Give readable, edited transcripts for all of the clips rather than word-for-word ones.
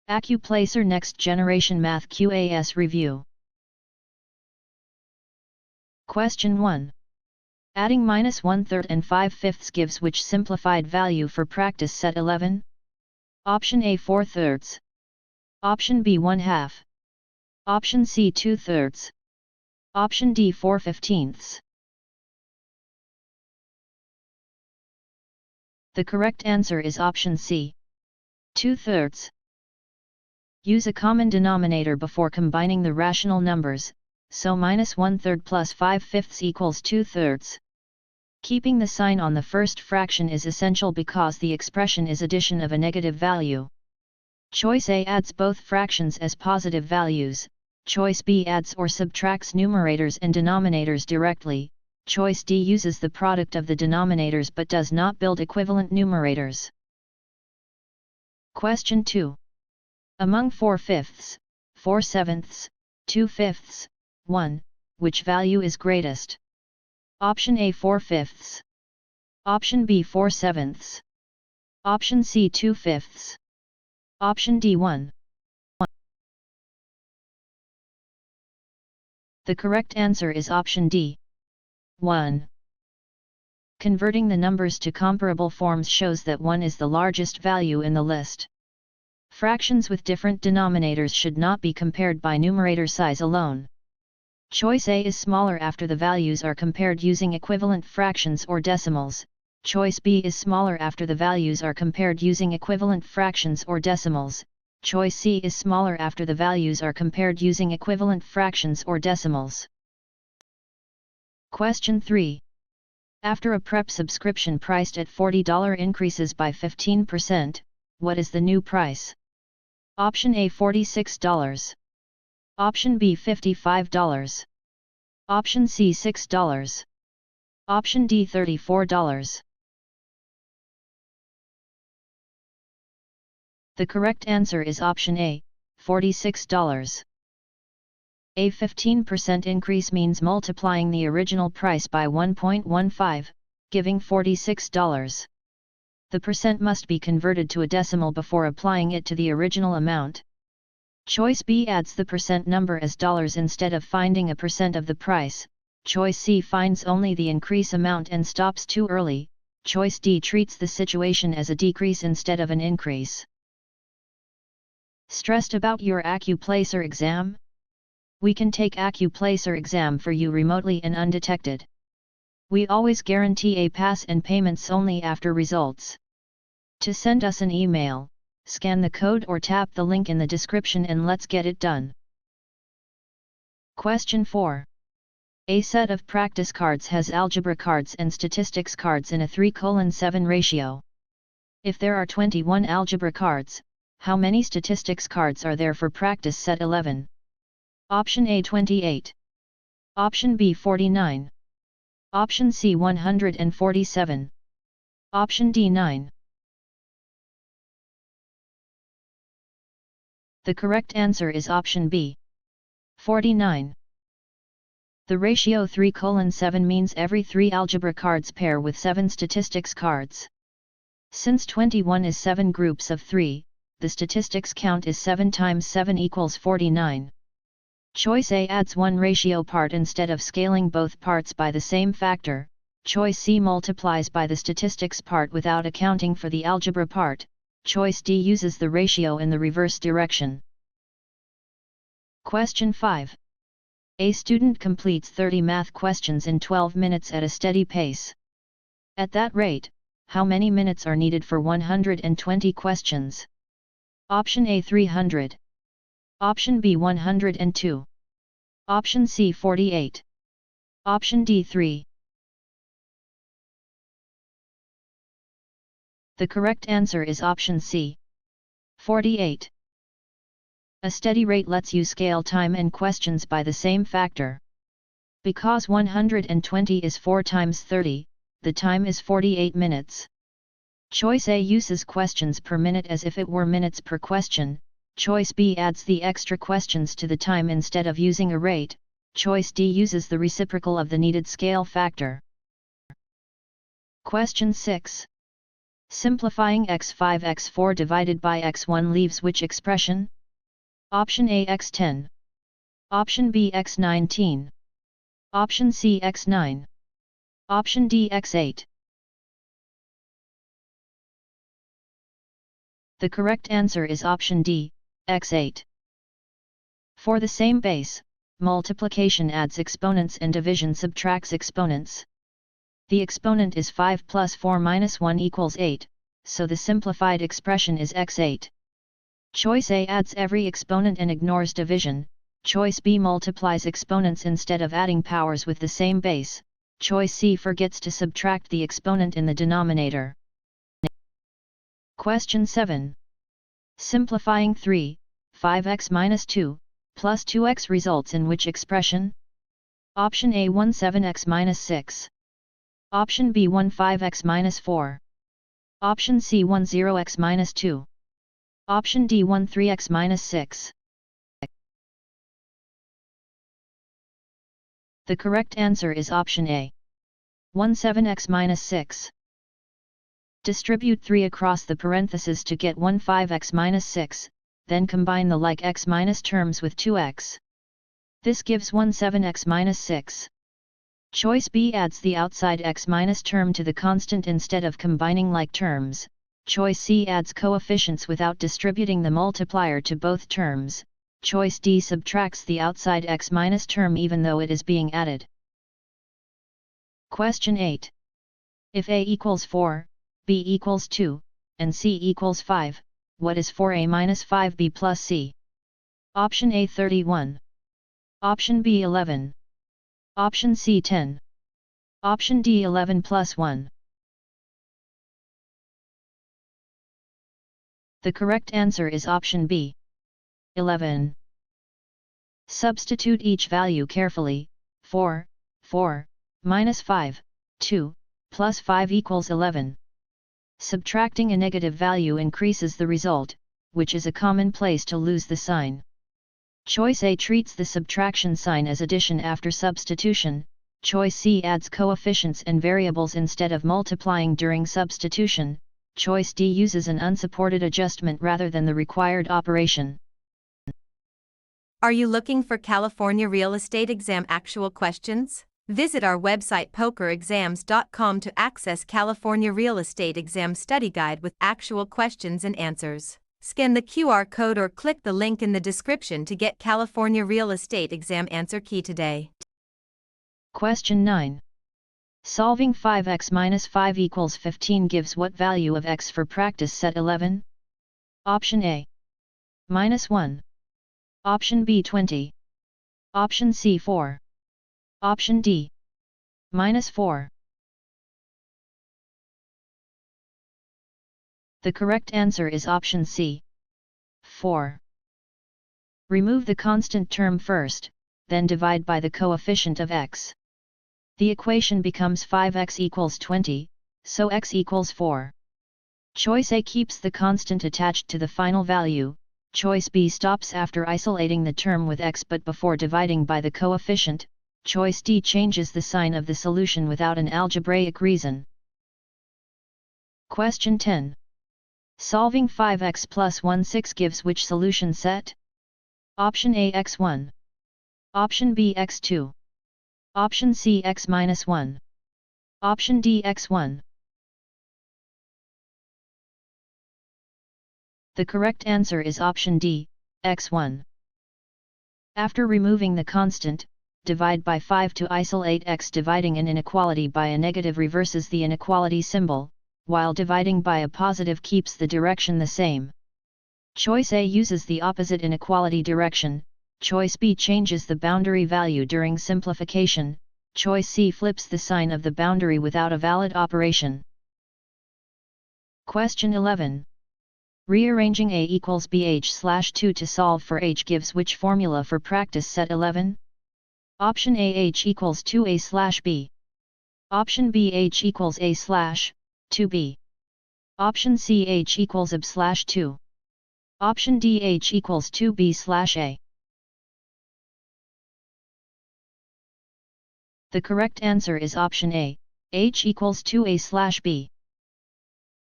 Accuplacer Next Generation Math QAS Review. Question 1. Adding -1/3 and 5/5 gives which simplified value for practice set 11? Option A 4/3. Option B 1/2. Option C 2/3. Option D 4/15. The correct answer is option C, 2/3. Use a common denominator before combining the rational numbers, so -1/3 plus 5/5 equals 2/3. Keeping the sign on the first fraction is essential because the expression is addition of a negative value. Choice A adds both fractions as positive values, Choice B adds or subtracts numerators and denominators directly, Choice D uses the product of the denominators but does not build equivalent numerators. Question 2. Among 4/5, 4/7, 2/5, 1, which value is greatest? Option A 4/5. Option B 4/7. Option C 2/5. Option D 1. The correct answer is option D, 1. Converting the numbers to comparable forms shows that 1 is the largest value in the list. Fractions with different denominators should not be compared by numerator size alone. Choice A is smaller after the values are compared using equivalent fractions or decimals, Choice B is smaller after the values are compared using equivalent fractions or decimals, Choice C is smaller after the values are compared using equivalent fractions or decimals. Question 3. After a prep subscription priced at $40 increases by 15%, what is the new price? Option A $46. Option B $55. Option C $6. Option D $34. The correct answer is option A, $46. A 15% increase means multiplying the original price by 1.15, giving $46. The percent must be converted to a decimal before applying it to the original amount. Choice B adds the percent number as dollars instead of finding a percent of the price, Choice C finds only the increase amount and stops too early, Choice D treats the situation as a decrease instead of an increase. Stressed about your Accuplacer exam? We can take Accuplacer exam for you remotely and undetected. We always guarantee a pass and payments only after results. To send us an email, scan the code or tap the link in the description and let's get it done. Question 4. A set of practice cards has algebra cards and statistics cards in a 3:7 ratio. If there are 21 algebra cards, how many statistics cards are there for practice set 11? Option A 28. Option B 49. Option C 147. Option D 9. The correct answer is option B, 49. The ratio 3:7 means every 3 algebra cards pair with 7 statistics cards. Since 21 is 7 groups of 3, the statistics count is 7 times 7 equals 49. Choice A adds one ratio part instead of scaling both parts by the same factor, Choice C multiplies by the statistics part without accounting for the algebra part, Choice D uses the ratio in the reverse direction. Question 5. A student completes 30 math questions in 12 minutes at a steady pace. At that rate, how many minutes are needed for 120 questions? Option A 300. Option B 102. Option C 48. Option D 3. The correct answer is option C, 48. A steady rate lets you scale time and questions by the same factor. Because 120 is 4 times 30, the time is 48 minutes. Choice A uses questions per minute as if it were minutes per question, Choice B adds the extra questions to the time instead of using a rate, Choice D uses the reciprocal of the needed scale factor. Question 6. Simplifying x5 x4 divided by x1 leaves which expression? Option A x10. Option B x19. Option C x9. Option D x8. The correct answer is option D, x8. For the same base, multiplication adds exponents and division subtracts exponents. The exponent is 5 plus 4 minus 1 equals 8, so the simplified expression is x8. Choice A adds every exponent and ignores division. Choice B multiplies exponents instead of adding powers with the same base. Choice C forgets to subtract the exponent in the denominator. Question 7. Simplifying 3, 5x minus 2, plus 2x results in which expression? Option A 17x minus 6. Option B 15x minus 4. Option C 10x minus 2. Option D 13x minus 6. The correct answer is option A, 17x minus 6. Distribute 3 across the parentheses to get 15x minus 6, then combine the like x minus terms with 2x. This gives 17x minus 6. Choice B adds the outside x minus term to the constant instead of combining like terms. Choice C adds coefficients without distributing the multiplier to both terms. Choice D subtracts the outside x minus term even though it is being added. Question 8. If A equals 4, B equals 2, and C equals 5, what is 4A minus 5B plus C? Option A 31. Option B 11. Option C 10. Option D 11 plus 1. The correct answer is option B, 11. Substitute each value carefully. 4, 4, minus 5, 2, plus 5 equals 11. Subtracting a negative value increases the result, which is a common place to lose the sign. Choice A treats the subtraction sign as addition after substitution. Choice C adds coefficients and variables instead of multiplying during substitution. Choice D uses an unsupported adjustment rather than the required operation. Are you looking for California real estate exam actual questions? Visit our website pokerexams.com to access California Real Estate Exam Study Guide with actual questions and answers. Scan the QR code or click the link in the description to get California Real Estate Exam answer key today. Question 9. Solving 5x minus 5 equals 15 gives what value of x for practice set 11? Option A, minus 1. Option B 20. Option C 4. Option D, minus 4. The correct answer is option C, 4. Remove the constant term first, then divide by the coefficient of x. The equation becomes 5x equals 20, so x equals 4. Choice A keeps the constant attached to the final value. Choice B stops after isolating the term with x but before dividing by the coefficient. Choice D changes the sign of the solution without an algebraic reason. Question 10. Solving 5x plus 1 6 gives which solution set? Option A x1. Option B x2. Option C x minus 1. Option D x1. The correct answer is option D, x1. After removing the constant, divide by 5 to isolate x. Dividing an inequality by a negative reverses the inequality symbol, while dividing by a positive keeps the direction the same. Choice A uses the opposite inequality direction. Choice B changes the boundary value during simplification. Choice C flips the sign of the boundary without a valid operation. Question 11. Rearranging A equals BH/2 to solve for H gives which formula for practice set 11? Option A H equals 2A/B. Option B H equals A/2B. Option C H equals AB/2. Option D H equals 2B/A. The correct answer is option A, H equals 2A/B.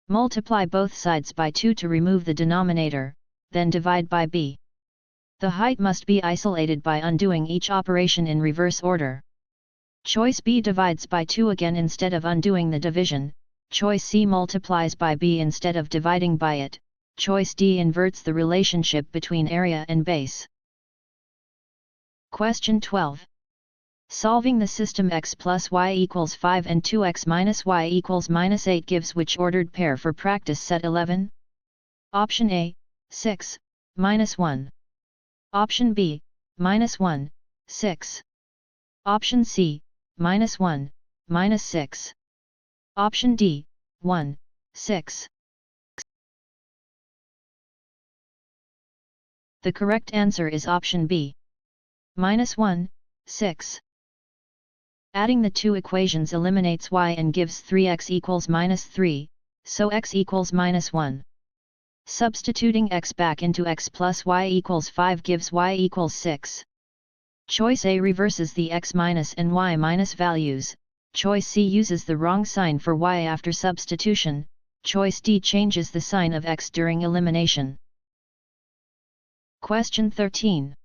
Multiply both sides by 2 to remove the denominator, then divide by b. The height must be isolated by undoing each operation in reverse order. Choice B divides by 2 again instead of undoing the division. Choice C multiplies by b instead of dividing by it. Choice D inverts the relationship between area and base. Question 12. Solving the system x plus y equals 5 and 2x minus y equals minus 8 gives which ordered pair for practice set 11? Option A, 6, minus 1. Option B, minus 1, 6. Option C, minus 1, minus 6. Option D, 1, 6. The correct answer is option B. Minus 1, 6. Adding the two equations eliminates y and gives 3x equals minus 3, so x equals minus 1. Substituting x back into x plus y equals 5 gives y equals 6. Choice A reverses the x minus and y minus values. Choice C uses the wrong sign for y after substitution. Choice D changes the sign of x during elimination. Question 13.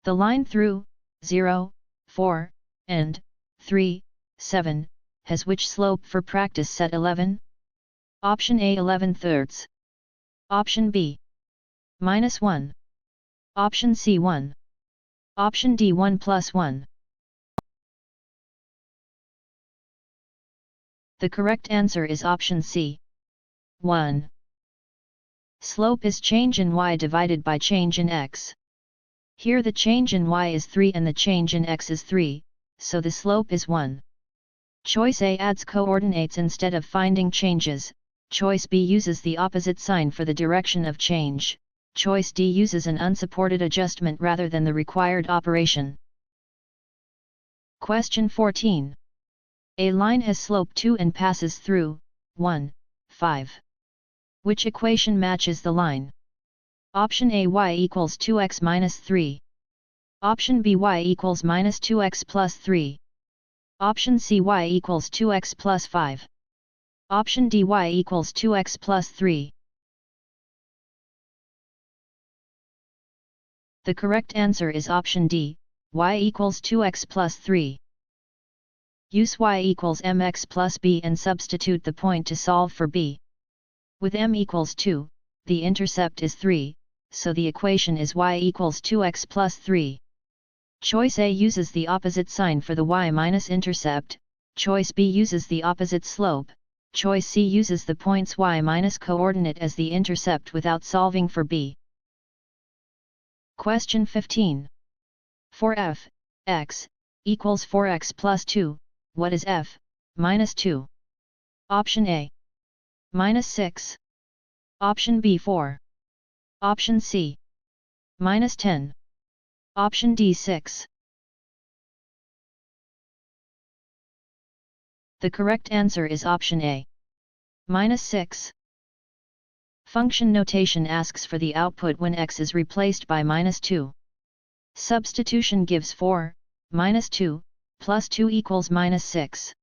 The line through 0, 4, and 3, 7, has which slope for practice set 11? Option A 11/3. Option B minus 1. Option C 1. Option D 1 plus 1. The correct answer is option C. 1. Slope is change in y divided by change in x. Here the change in y is 3 and the change in x is 3, so the slope is 1. Choice A adds coordinates instead of finding changes. Choice B uses the opposite sign for the direction of change. Choice D uses an unsupported adjustment rather than the required operation. Question 14. A line has slope 2 and passes through 1, 5. Which equation matches the line? Option A y equals 2x minus 3. Option B y equals minus 2x plus 3. Option C y equals 2x plus 5. Option D y equals 2x plus 3. The correct answer is option D, y equals 2x plus 3. Use y equals mx plus b and substitute the point to solve for b. With m equals 2, the intercept is 3, so the equation is y equals 2x plus 3. Choice A uses the opposite sign for the y minus intercept. Choice B uses the opposite slope. Choice C uses the points y minus coordinate as the intercept without solving for b. Question 15. For f, x, equals 4x plus 2, what is f, minus 2? Option A. Minus 6. Option B 4. Option C. Minus 10. Option D 6. The correct answer is option A. Minus 6. Function notation asks for the output when x is replaced by minus 2. Substitution gives 4, minus 2, plus 2 equals minus 6.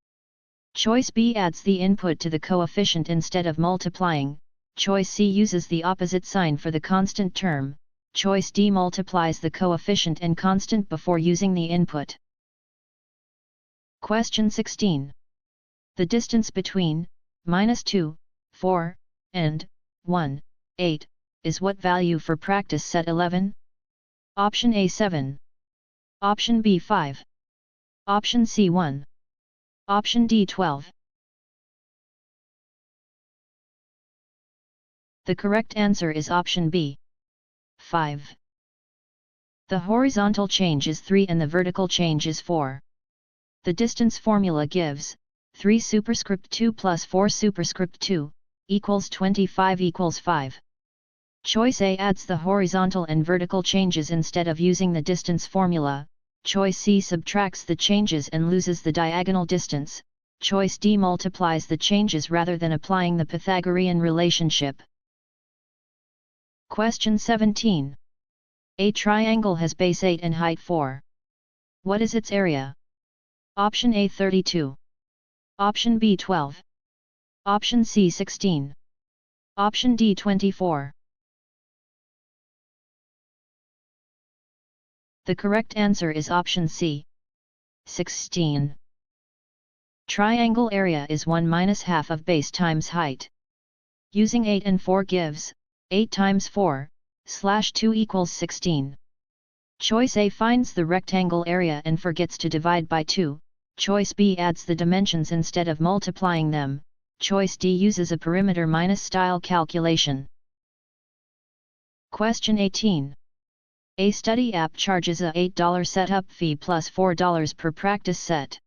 Choice B adds the input to the coefficient instead of multiplying. Choice C uses the opposite sign for the constant term. Choice D multiplies the coefficient and constant before using the input. Question 16. The distance between minus 2, 4, and 1, 8, is what value for practice set 11? Option A 7. Option B 5. Option C 1. Option D 12. The correct answer is option B. 5. The horizontal change is 3 and the vertical change is 4. The distance formula gives 3 superscript 2 plus 4 superscript 2 equals 25 equals 5. Choice A adds the horizontal and vertical changes instead of using the distance formula. Choice C subtracts the changes and loses the diagonal distance. Choice D multiplies the changes rather than applying the Pythagorean relationship. Question 17. A triangle has base 8 and height 4. What is its area? Option A 32. Option B 12. Option C 16. Option D 24. The correct answer is option C, 16. Triangle area is 1 minus half of base times height. Using 8 and 4 gives, 8 times 4, / 2 equals 16. Choice A finds the rectangle area and forgets to divide by 2, choice B adds the dimensions instead of multiplying them, choice D uses a perimeter minus style calculation. Question 18. A study app charges a $8 setup fee plus $4 per practice set.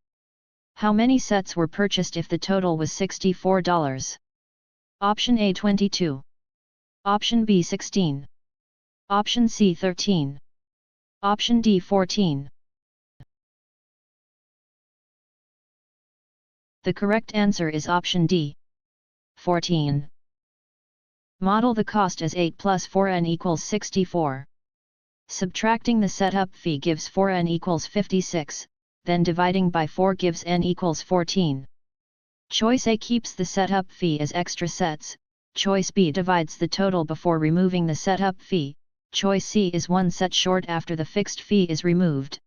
How many sets were purchased if the total was $64? Option A 22. Option B 16. Option C 13. Option D 14. The correct answer is option D, 14. Model the cost as 8 plus 4n equals 64. Subtracting the setup fee gives 4n equals 56, then dividing by 4 gives n equals 14. Choice A keeps the setup fee as extra sets, choice B divides the total before removing the setup fee, choice C is 1 set short after the fixed fee is removed.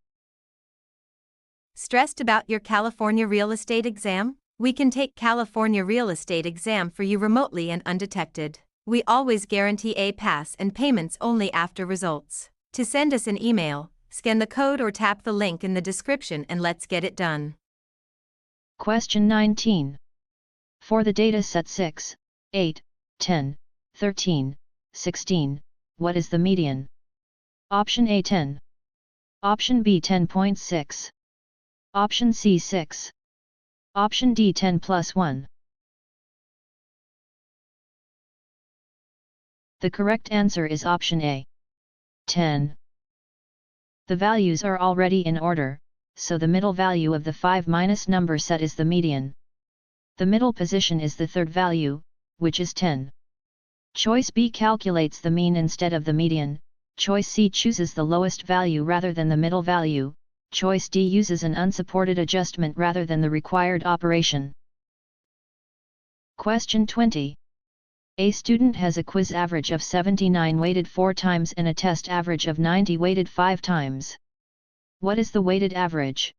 Stressed about your California real estate exam? We can take California real estate exam for you remotely and undetected. We always guarantee a pass and payments only after results. To send us an email, scan the code or tap the link in the description and let's get it done. Question 19. For the data set 6, 8, 10, 13, 16, what is the median? Option A 10. Option B 10.6. Option C 6. Option D 10 plus 1. The correct answer is option A, 10. The values are already in order, so the middle value of the 5 minus number set is the median. The middle position is the third value, which is 10. Choice B calculates the mean instead of the median, choice C chooses the lowest value rather than the middle value, choice D uses an unsupported adjustment rather than the required operation. Question 20. A student has a quiz average of 79 weighted 4 times and a test average of 90 weighted 5 times. What is the weighted average?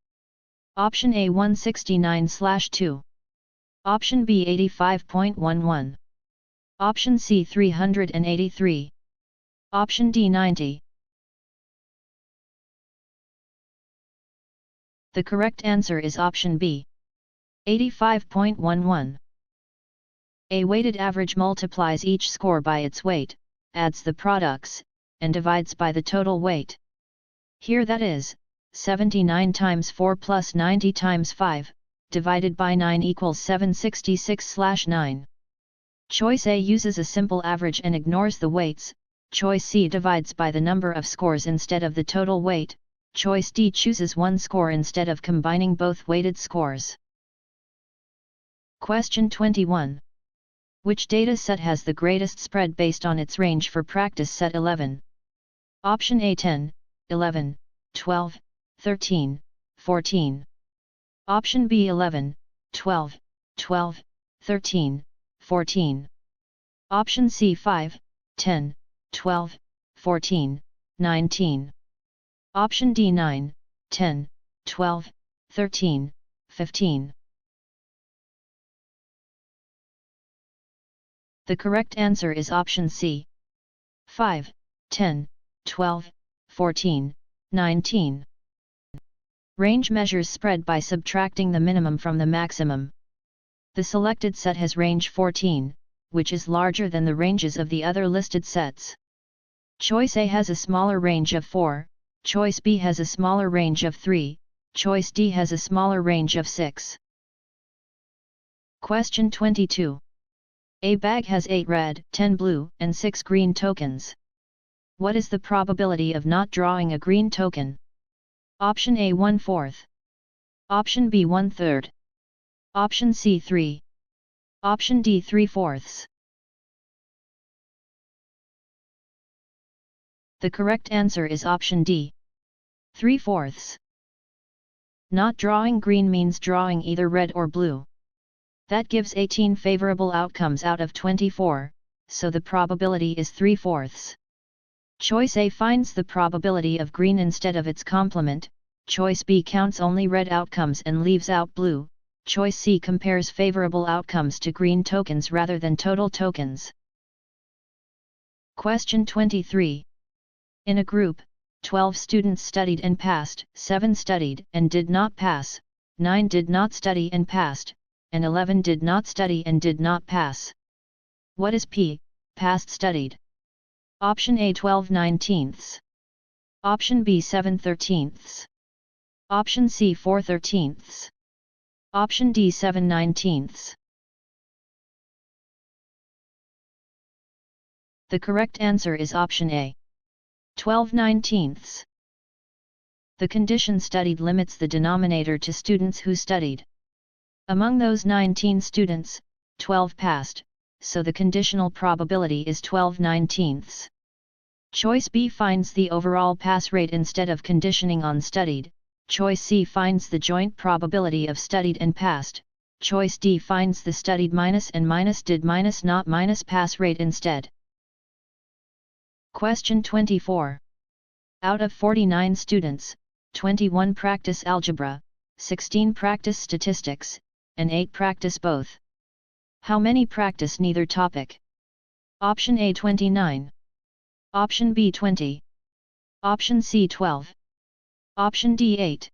Option A 169/2. Option B 85.11. Option C 383. Option D 90. The correct answer is option B, 85.11. A weighted average multiplies each score by its weight, adds the products, and divides by the total weight. Here that is, 79 times 4 plus 90 times 5, divided by 9 equals 766/9. Choice A uses a simple average and ignores the weights, choice C divides by the number of scores instead of the total weight, choice D chooses one score instead of combining both weighted scores. Question 21. Which data set has the greatest spread based on its range for practice set 11? Option A 10, 11, 12, 13, 14. Option B 11, 12, 12, 13, 14. Option C 5, 10, 12, 14, 19. Option D 9, 10, 12, 13, 15. The correct answer is option C, 5, 10, 12, 14, 19. Range measures spread by subtracting the minimum from the maximum. The selected set has range 14, which is larger than the ranges of the other listed sets. Choice A has a smaller range of 4, choice B has a smaller range of 3, choice D has a smaller range of 6. Question 22. A bag has 8 red, 10 blue, and 6 green tokens. What is the probability of not drawing a green token? Option A 1/4. Option B 1/3. Option C 3. Option D 3/4. The correct answer is option D, 3/4. Not drawing green means drawing either red or blue. That gives 18 favorable outcomes out of 24, so the probability is 3/4. Choice A finds the probability of green instead of its complement, choice B counts only red outcomes and leaves out blue, choice C compares favorable outcomes to green tokens rather than total tokens. Question 23. In a group, 12 students studied and passed, 7 studied and did not pass, 9 did not study and passed, and 11 did not study and did not pass. What is P, passed studied? Option A 12/19. Option B 7/13. Option C 4/13. Option D 7/19. The correct answer is option A, 12/19. The condition studied limits the denominator to students who studied. Among those 19 students, 12 passed, so the conditional probability is 12/19. Choice B finds the overall pass rate instead of conditioning on studied, choice C finds the joint probability of studied and passed, choice D finds the studied minus and minus did minus not minus pass rate instead. Question 24. Out of 49 students, 21 practice algebra, 16 practice statistics, and 8 practice both. How many practice neither topic? Option A 29. Option B 20. Option C 12. Option D 8.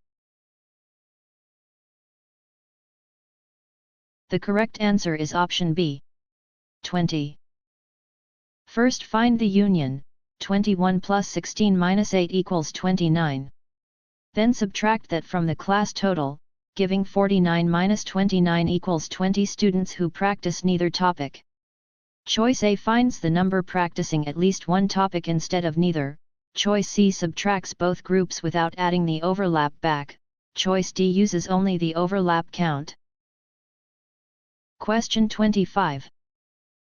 The correct answer is option B, 20. First find the union, 21 plus 16 minus 8 equals 29. Then subtract that from the class total, giving 49 minus 29 equals 20 students who practice neither topic. Choice A finds the number practicing at least one topic instead of neither, choice C subtracts both groups without adding the overlap back, choice D uses only the overlap count. Question 25.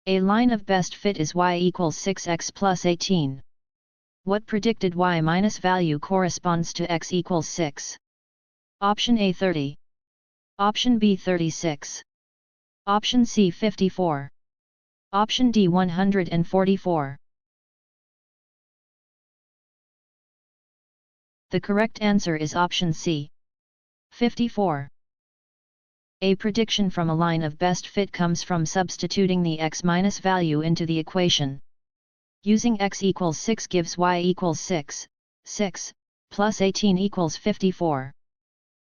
A line of best fit is y equals 6x plus 18. What predicted y minus value corresponds to x equals 6? Option A 30. Option B 36. Option C 54. Option D 144. The correct answer is option C, 54. A prediction from a line of best fit comes from substituting the x minus value into the equation. Using x equals 6 gives y equals 6, 6, plus 18 equals 54.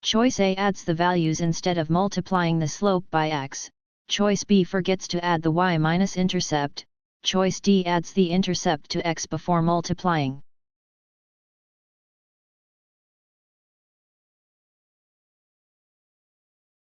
Choice A adds the values instead of multiplying the slope by x, choice B forgets to add the y minus intercept, choice D adds the intercept to x before multiplying.